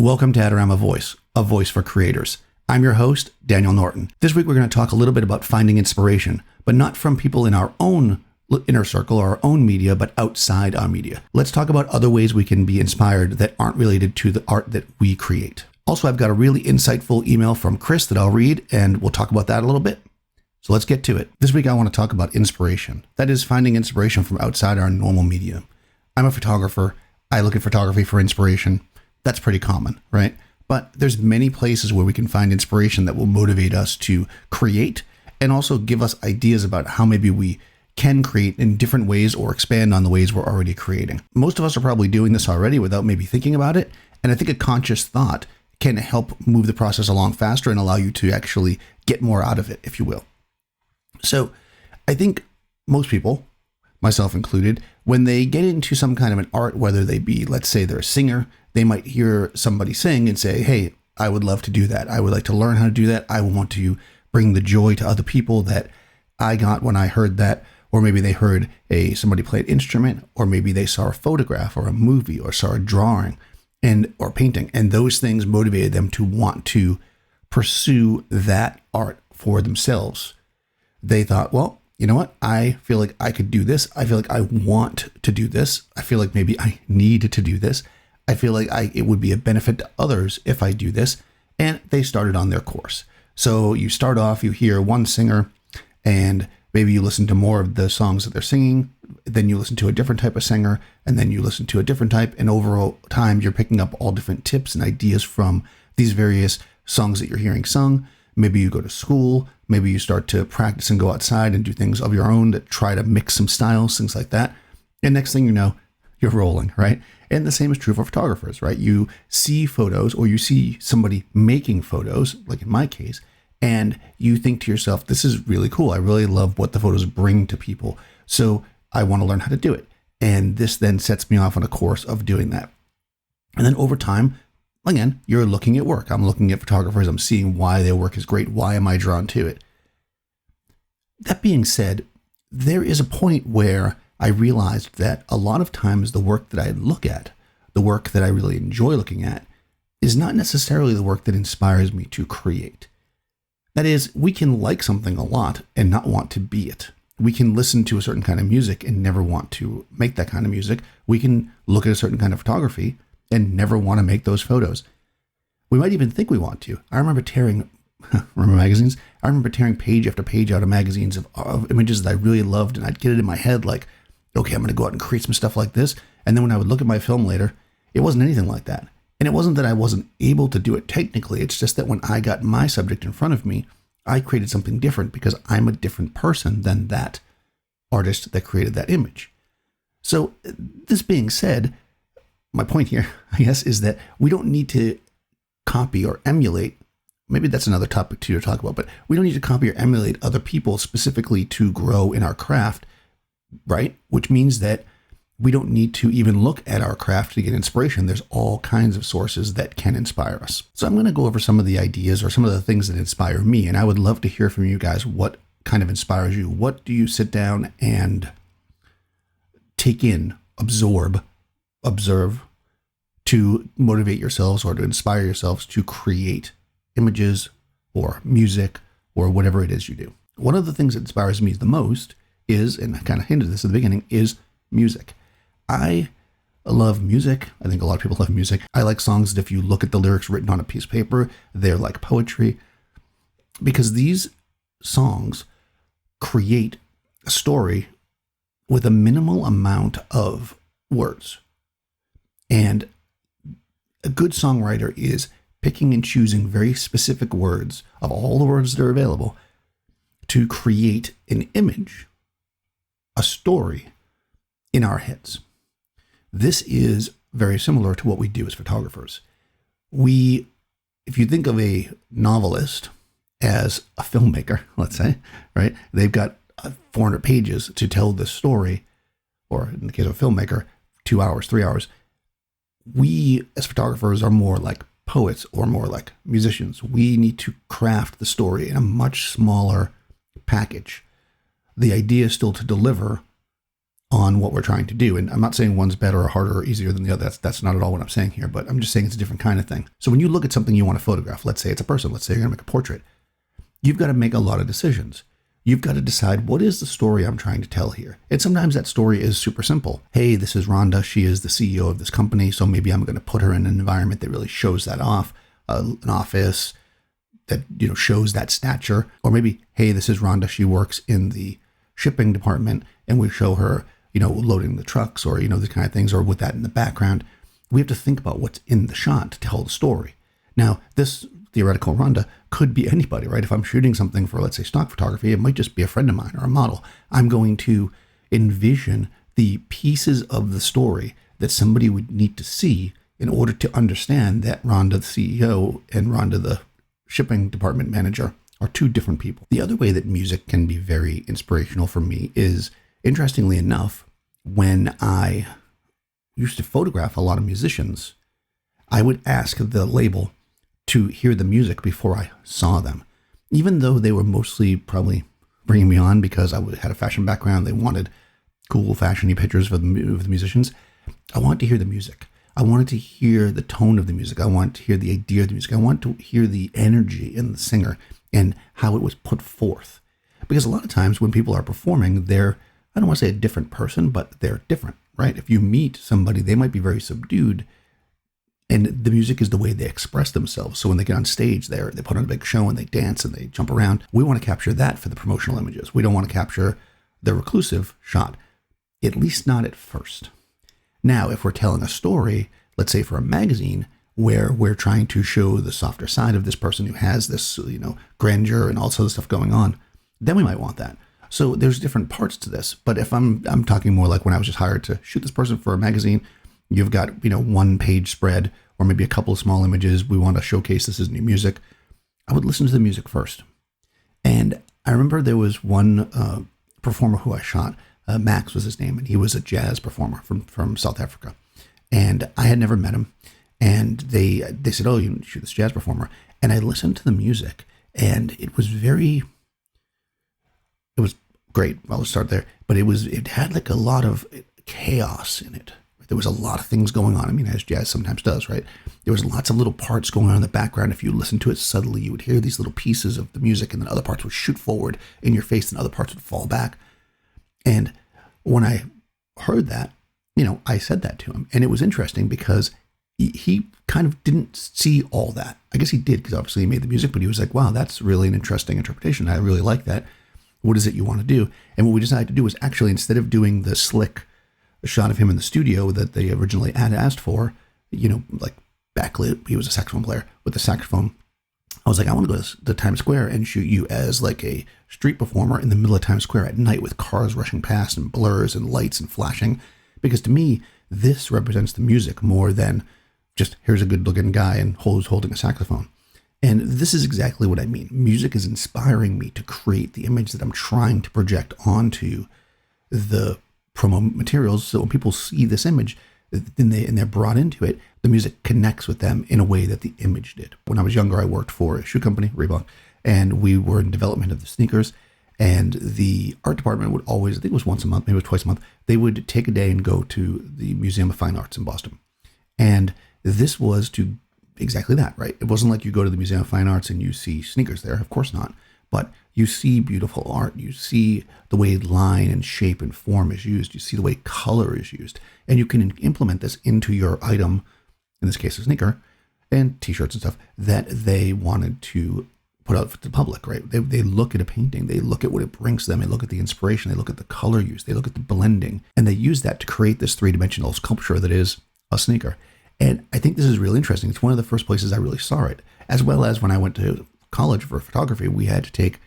Welcome to Adorama Voice, a voice for creators. I'm your host, Daniel Norton. This week we're going to talk a little bit about finding inspiration, but not from people in our own inner circle or our own media, but outside our media. Let's talk about other ways we can be inspired that aren't related to the art that we create. Also, I've got a really insightful email from Chris that I'll read, and we'll talk about that a little bit. So let's get to it. This week I want to talk about inspiration. That is finding inspiration from outside our normal media. I'm a photographer. I look at photography for inspiration. That's pretty common, right? But there's many places where we can find inspiration that will motivate us to create and also give us ideas about how maybe we can create in different ways or expand on the ways we're already creating. Most of us are probably doing this already without maybe thinking about it. And I think a conscious thought can help move the process along faster and allow you to actually get more out of it, if you will. So I think most people, myself included, when they get into some kind of an art, whether they be, let's say they're a singer, they might hear somebody sing and say, hey, I would love to do that. I would like to learn how to do that. I want to bring the joy to other people that I got when I heard that. Or maybe they heard somebody play an instrument, or maybe they saw a photograph or a movie or saw a drawing or painting. And those things motivated them to want to pursue that art for themselves. They thought, well, you know what? I feel like I could do this. I feel like I want to do this. I feel like maybe I need to do this. I feel like it would be a benefit to others if I do this. And they started on their course. So you start off, you hear one singer, and maybe you listen to more of the songs that they're singing. Then you listen to a different type of singer, and then you listen to a different type. And over time, you're picking up all different tips and ideas from these various songs that you're hearing sung. Maybe you go to school. Maybe you start to practice and go outside and do things of your own that try to mix some styles, things like that. And next thing you know, you're rolling, right? And the same is true for photographers, right? You see photos, or you see somebody making photos, like in my case, and you think to yourself, this is really cool. I really love what the photos bring to people. So I want to learn how to do it. And this then sets me off on a course of doing that. And then over time, again, you're looking at work. I'm looking at photographers. I'm seeing why their work is great. Why am I drawn to it? That being said, there is a point where I realized that a lot of times the work that I look at, the work that I really enjoy looking at, is not necessarily the work that inspires me to create. That is, we can like something a lot and not want to be it. We can listen to a certain kind of music and never want to make that kind of music. We can look at a certain kind of photography and never want to make those photos. We might even think we want to. I remember remember magazines? I remember tearing page after page out of magazines of images that I really loved, and I'd get it in my head like, okay, I'm going to go out and create some stuff like this. And then when I would look at my film later, it wasn't anything like that. And it wasn't that I wasn't able to do it technically. It's just that when I got my subject in front of me, I created something different because I'm a different person than that artist that created that image. So this being said, my point here, I guess, is that we don't need to copy or emulate. Maybe that's another topic too to talk about, but we don't need to copy or emulate other people specifically to grow in our craft, right? Which means that we don't need to even look at our craft to get inspiration. There's all kinds of sources that can inspire us. So I'm going to go over some of the ideas or some of the things that inspire me. And I would love to hear from you guys. What kind of inspires you? What do you sit down and take in, observe to motivate yourselves or to inspire yourselves to create images or music or whatever it is you do? One of the things that inspires me the most is, and I kind of hinted this at the beginning, is music. I love music. I think a lot of people love music. I like songs that if you look at the lyrics written on a piece of paper, they're like poetry, because these songs create a story with a minimal amount of words. And a good songwriter is picking and choosing very specific words of all the words that are available to create an image, a story in our heads. This is very similar to what we do as photographers. If you think of a novelist as a filmmaker, let's say, right? They've got 400 pages to tell this story, or in the case of a filmmaker, 2 hours, 3 hours. We as photographers are more like poets or more like musicians. We need to craft the story in a much smaller package. The idea is still to deliver on what we're trying to do. And I'm not saying one's better or harder or easier than the other. That's not at all what I'm saying here, but I'm just saying it's a different kind of thing. So when you look at something you want to photograph, let's say it's a person, let's say you're going to make a portrait, you've got to make a lot of decisions. You've got to decide, what is the story I'm trying to tell here? And sometimes that story is super simple. Hey, this is Rhonda. She is the CEO of this company. So maybe I'm going to put her in an environment that really shows that off, an office that, shows that stature. Or maybe, hey, this is Rhonda. She works in the shipping department, and we show her, loading the trucks, or, these kind of things, or with that in the background. We have to think about what's in the shot to tell the story. Now, this theoretical Rhonda could be anybody, right? If I'm shooting something for, let's say, stock photography, it might just be a friend of mine or a model. I'm going to envision the pieces of the story that somebody would need to see in order to understand that Rhonda, the CEO, and Rhonda, the shipping department manager, are two different people. The other way that music can be very inspirational for me is, interestingly enough, when I used to photograph a lot of musicians, I would ask the label to hear the music before I saw them. Even though they were mostly probably bringing me on because I had a fashion background, they wanted cool, fashiony pictures of the musicians. I wanted to hear the music. I wanted to hear the tone of the music. I wanted to hear the idea of the music. I wanted to hear the energy in the singer and how it was put forth. Because a lot of times when people are performing, they're, I don't want to say a different person, but they're different, right? If you meet somebody, they might be very subdued, and the music is the way they express themselves. So when they get on stage, they put on a big show and they dance and they jump around. We want to capture that for the promotional images. We don't want to capture the reclusive shot, at least not at first. Now, if we're telling a story, let's say for a magazine, where we're trying to show the softer side of this person who has this, grandeur and all this other stuff going on, then we might want that. So there's different parts to this. But if I'm talking more like when I was just hired to shoot this person for a magazine, you've got, 1-page spread or maybe a couple of small images. We want to showcase this as new music. I would listen to the music first. And I remember there was one performer who I shot. Max was his name, and he was a jazz performer from South Africa. And I had never met him. And they said, oh, you shoot this jazz performer. And I listened to the music, and it was great. I'll start there. But it had like a lot of chaos in it. There was a lot of things going on. I mean, as jazz sometimes does, right? There was lots of little parts going on in the background. If you listen to it subtly, you would hear these little pieces of the music, and then other parts would shoot forward in your face, and other parts would fall back. And when I heard that, I said that to him. And it was interesting because he kind of didn't see all that. I guess he did, because obviously he made the music, but he was like, wow, that's really an interesting interpretation. I really like that. What is it you want to do? And what we decided to do was actually, instead of doing the slick shot of him in the studio that they originally had asked for, like backlit, he was a saxophone player with the saxophone. I was like, I want to go to Times Square and shoot you as like a street performer in the middle of Times Square at night with cars rushing past and blurs and lights and flashing. Because to me, this represents the music more than just here's a good looking guy and who's holding a saxophone. And this is exactly what I mean. Music is inspiring me to create the image that I'm trying to project onto the promo materials. So when people see this image and they're brought into it, the music connects with them in a way that the image did. When I was younger, I worked for a shoe company, Reebok, and we were in development of the sneakers. And the art department would always, I think it was once a month, maybe it was twice a month, they would take a day and go to the Museum of Fine Arts in Boston. And this was to exactly that, right? It wasn't like you go to the Museum of Fine Arts and you see sneakers there. Of course not. But you see beautiful art. You see the way line and shape and form is used. You see the way color is used. And you can implement this into your item, in this case a sneaker, and t-shirts and stuff, that they wanted to put out for the public, right? They look at a painting. They look at what it brings to them. They look at the inspiration. They look at the color use. They look at the blending. And they use that to create this three-dimensional sculpture that is a sneaker. And I think this is really interesting. It's one of the first places I really saw it, as well as when I went to college for photography, we had to take,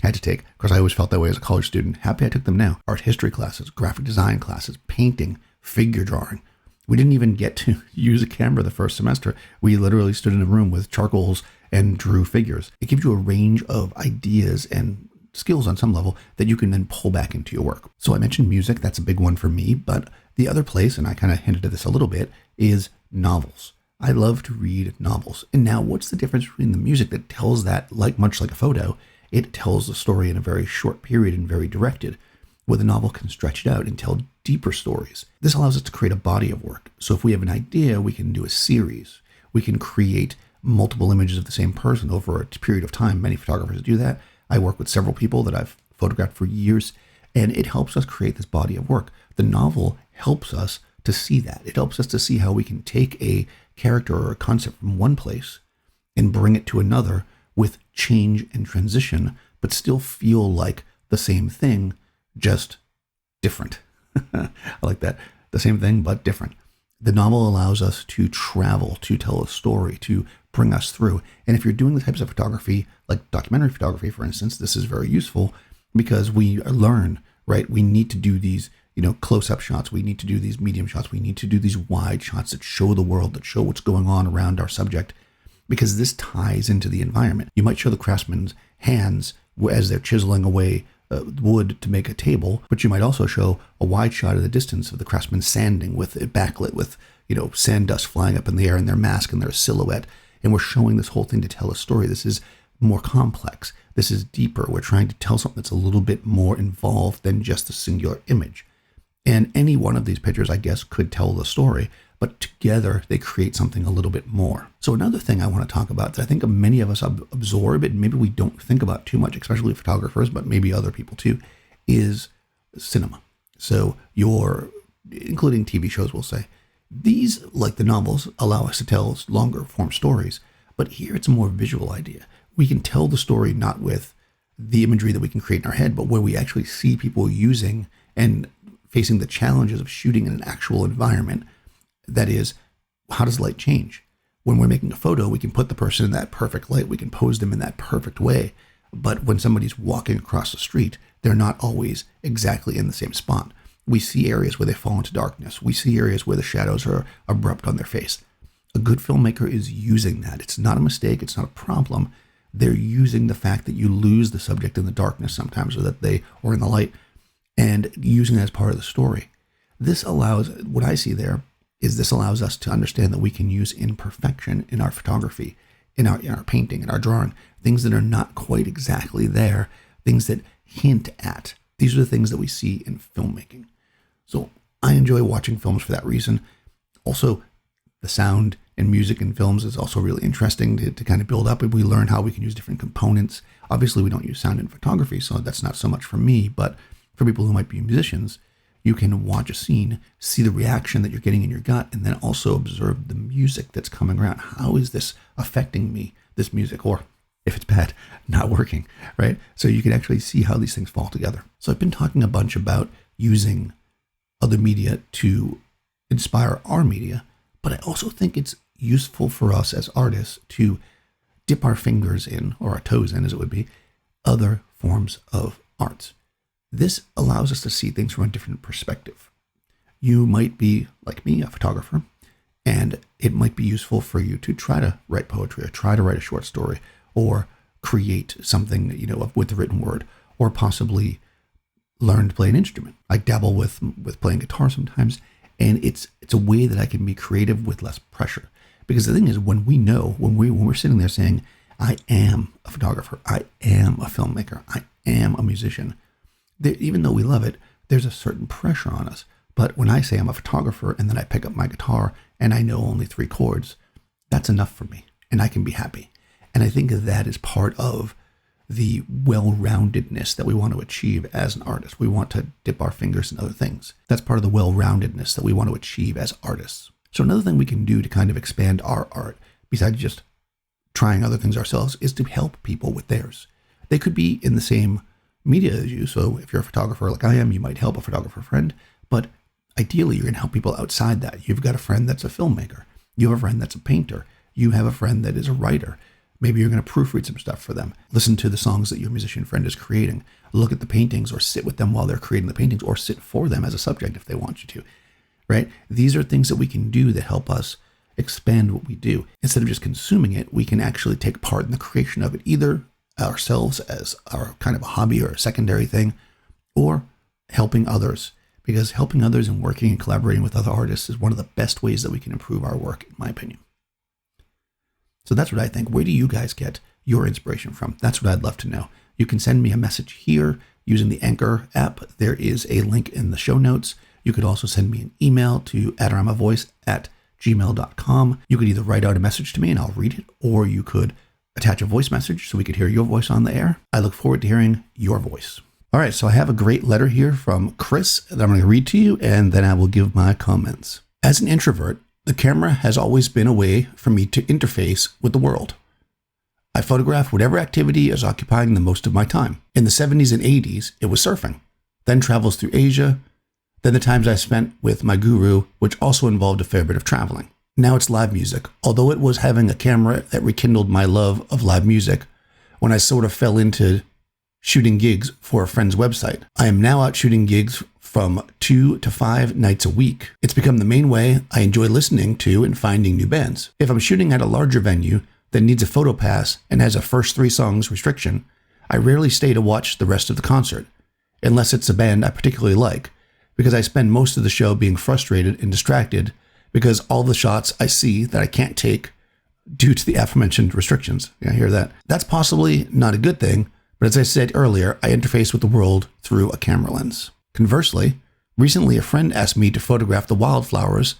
because I always felt that way as a college student. Happy I took them now. Art history classes, graphic design classes, painting, figure drawing. We didn't even get to use a camera the first semester. We literally stood in a room with charcoals and drew figures. It gives you a range of ideas and skills on some level that you can then pull back into your work. So I mentioned music. That's a big one for me. But the other place, and I kind of hinted at this a little bit, is novels. I love to read novels. And now what's the difference between the music that tells that, much like a photo, it tells the story in a very short period and very directed, where the novel can stretch it out and tell deeper stories. This allows us to create a body of work. So if we have an idea, we can do a series. We can create multiple images of the same person over a period of time. Many photographers do that. I work with several people that I've photographed for years, and it helps us create this body of work. The novel helps us to see that. It helps us to see how we can take a character or a concept from one place and bring it to another with change and transition, but still feel like the same thing, just different. I like that. The same thing, but different. The novel allows us to travel, to tell a story, to bring us through. And if you're doing the types of photography, like documentary photography, for instance, this is very useful because we learn, right? We need to do these, close-up shots. We need to do these medium shots. We need to do these wide shots that show the world, that show what's going on around our subject, because this ties into the environment. You might show the craftsman's hands as they're chiseling away wood to make a table, but you might also show a wide shot of the distance of the craftsman sanding with it backlit with, sand dust flying up in the air and their mask and their silhouette. And we're showing this whole thing to tell a story. This is more complex. This is deeper. We're trying to tell something that's a little bit more involved than just a singular image. And any one of these pictures, I guess, could tell the story, but together they create something a little bit more. So another thing I want to talk about that I think many of us absorb and maybe we don't think about too much, especially photographers, but maybe other people too, is cinema. So including TV shows, we'll say, these, like the novels, allow us to tell longer form stories, but here it's a more visual idea. We can tell the story not with the imagery that we can create in our head, but where we actually see people using and facing the challenges of shooting in an actual environment. That is, how does light change? When we're making a photo, we can put the person in that perfect light. We can pose them in that perfect way. But when somebody's walking across the street, they're not always exactly in the same spot. We see areas where they fall into darkness. We see areas where the shadows are abrupt on their face. A good filmmaker is using that. It's not a mistake. It's not a problem. They're using the fact that you lose the subject in the darkness sometimes, or in the light, and using it as part of the story. This allows, what I see there, is this allows us to understand that we can use imperfection in our photography, in our painting, in our drawing, things that are not quite exactly there, things that hint at. These are the things that we see in filmmaking. So I enjoy watching films for that reason. Also, the sound and music in films is also really interesting to kind of build up, and we learn how we can use different components. Obviously, we don't use sound in photography, so that's not so much for me, but for people who might be musicians, you can watch a scene, see the reaction that you're getting in your gut, and then also observe the music that's coming around. How is this affecting me, this music? Or if it's bad, not working, right? So you can actually see how these things fall together. So I've been talking a bunch about using other media to inspire our media, but I also think it's useful for us as artists to dip our fingers in, or our toes in as it would be, other forms of art. This allows us to see things from a different perspective. You might be, like me, a photographer, and it might be useful for you to try to write poetry, or try to write a short story, or create something, with the written word, or possibly learn to play an instrument. I dabble with playing guitar sometimes, and it's a way that I can be creative with less pressure. Because the thing is, when we're sitting there saying, I am a photographer, I am a filmmaker, I am a musician, even though we love it, there's a certain pressure on us. But when I say I'm a photographer and then I pick up my guitar and I know only 3 chords, that's enough for me and I can be happy. And I think that is part of the well-roundedness that we want to achieve as an artist. We want to dip our fingers in other things. That's part of the well-roundedness that we want to achieve as artists. So another thing we can do to kind of expand our art, besides just trying other things ourselves, is to help people with theirs. They could be in the same media as you. So if you're a photographer like I am, you might help a photographer friend, but ideally you're going to help people outside that. You've got a friend that's a filmmaker. You have a friend that's a painter. You have a friend that is a writer. Maybe you're going to proofread some stuff for them. Listen to the songs that your musician friend is creating. Look at the paintings, or sit with them while they're creating the paintings, or sit for them as a subject if they want you to, right? These are things that we can do that help us expand what we do. Instead of just consuming it, we can actually take part in the creation of it, either ourselves as our kind of a hobby or a secondary thing, or helping others, because helping others and working and collaborating with other artists is one of the best ways that we can improve our work, in my opinion. So that's what I think. Where do you guys get your inspiration from? That's what I'd love to know. You can send me a message here. using the Anchor app. There is a link in the show notes. You could also send me an email to adoramavoice@gmail.com. You could either write out a message to me and I'll read it, or you could attach a voice message so we could hear your voice on the air. I look forward to hearing your voice. All right, so I have a great letter here from Chris that I'm going to read to you, and then I will give my comments. As an introvert, the camera has always been a way for me to interface with the world. I photograph whatever activity is occupying the most of my time. In the 70s and 80s, it was surfing, then travels through Asia, then the times I spent with my guru, which also involved a fair bit of traveling. Now it's live music, although it was having a camera that rekindled my love of live music when I sort of fell into shooting gigs for a friend's website. I am now out shooting gigs from 2 to 5 nights a week. It's become the main way I enjoy listening to and finding new bands. If I'm shooting at a larger venue that needs a photo pass and has a first 3 songs restriction, I rarely stay to watch the rest of the concert, unless it's a band I particularly like, because I spend most of the show being frustrated and distracted because all the shots I see that I can't take due to the aforementioned restrictions. Yeah, I hear that. That's possibly not a good thing, but as I said earlier, I interface with the world through a camera lens. Conversely, recently a friend asked me to photograph the wildflowers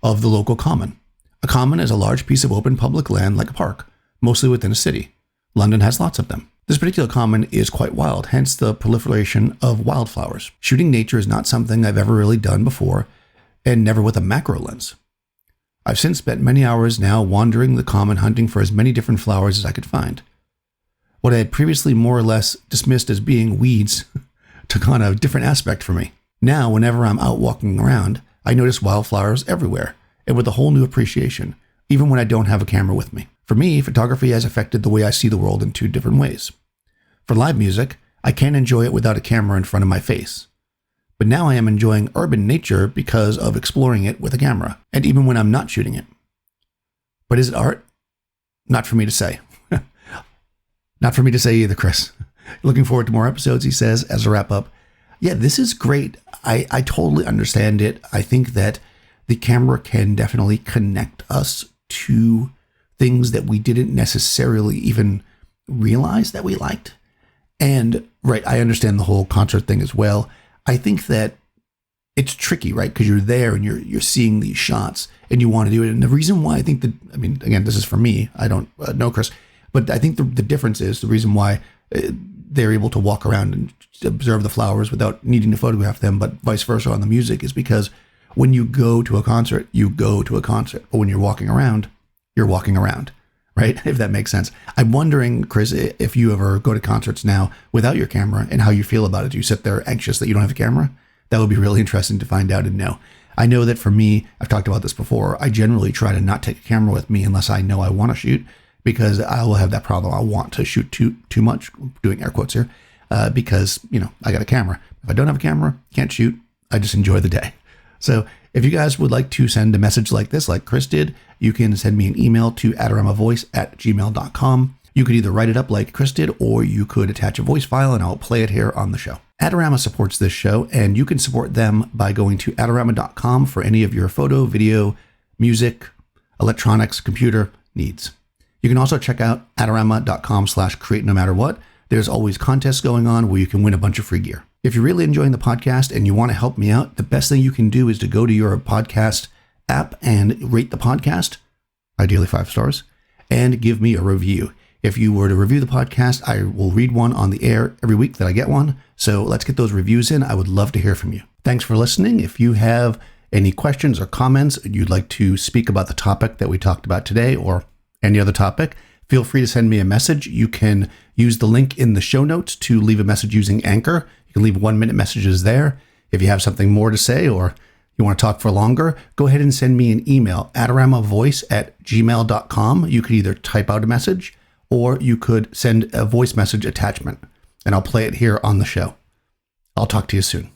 of the local common. A common is a large piece of open public land like a park, mostly within a city. London has lots of them. This particular common is quite wild, hence the proliferation of wildflowers. Shooting nature is not something I've ever really done before, and never with a macro lens. I've since spent many hours now wandering the common hunting for as many different flowers as I could find. What I had previously more or less dismissed as being weeds took on a different aspect for me. Now, whenever I'm out walking around, I notice wildflowers everywhere, and with a whole new appreciation, even when I don't have a camera with me. For me, photography has affected the way I see the world in 2 different ways. For live music, I can't enjoy it without a camera in front of my face. But now I am enjoying urban nature because of exploring it with a camera, and even when I'm not shooting it. But is it art? Not for me to say. Not for me to say either, Chris. Looking forward to more episodes, he says, as a wrap up. Yeah, this is great. I totally understand it. I think that the camera can definitely connect us to things that we didn't necessarily even realize that we liked. And right, I understand the whole concert thing as well. I think that it's tricky, right? Because you're there and you're seeing these shots and you want to do it. And the reason why I think that, I mean, again, this is for me. I don't know, Chris, but I think the difference is the reason why they're able to walk around and observe the flowers without needing to photograph them, but vice versa on the music, is because when you go to a concert, you go to a concert. But when you're walking around, right? If that makes sense. I'm wondering, Chris, if you ever go to concerts now without your camera and how you feel about it. Do you sit there anxious that you don't have a camera? That would be really interesting to find out and know. I know that for me, I've talked about this before, I generally try to not take a camera with me unless I know I want to shoot, because I will have that problem. I want to shoot too much, doing air quotes here, because, I got a camera. If I don't have a camera, can't shoot. I just enjoy the day. So if you guys would like to send a message like this, like Chris did, you can send me an email to adoramavoice@gmail.com. You could either write it up like Chris did, or you could attach a voice file and I'll play it here on the show. Adorama supports this show, and you can support them by going to adorama.com for any of your photo, video, music, electronics, computer needs. You can also check out adorama.com/create no matter what. There's always contests going on where you can win a bunch of free gear. If you're really enjoying the podcast and you want to help me out, the best thing you can do is to go to your podcast app and rate the podcast, ideally 5 stars, and give me a review. If you were to review the podcast, I will read one on the air every week that I get one. So let's get those reviews in. I would love to hear from you. Thanks for listening. If you have any questions or comments, you'd like to speak about the topic that we talked about today or any other topic, feel free to send me a message. You can use the link in the show notes to leave a message using Anchor. You can leave 1-minute messages there. If you have something more to say or you want to talk for longer, go ahead and send me an email, adoramavoice@gmail.com. You could either type out a message or you could send a voice message attachment, and I'll play it here on the show. I'll talk to you soon.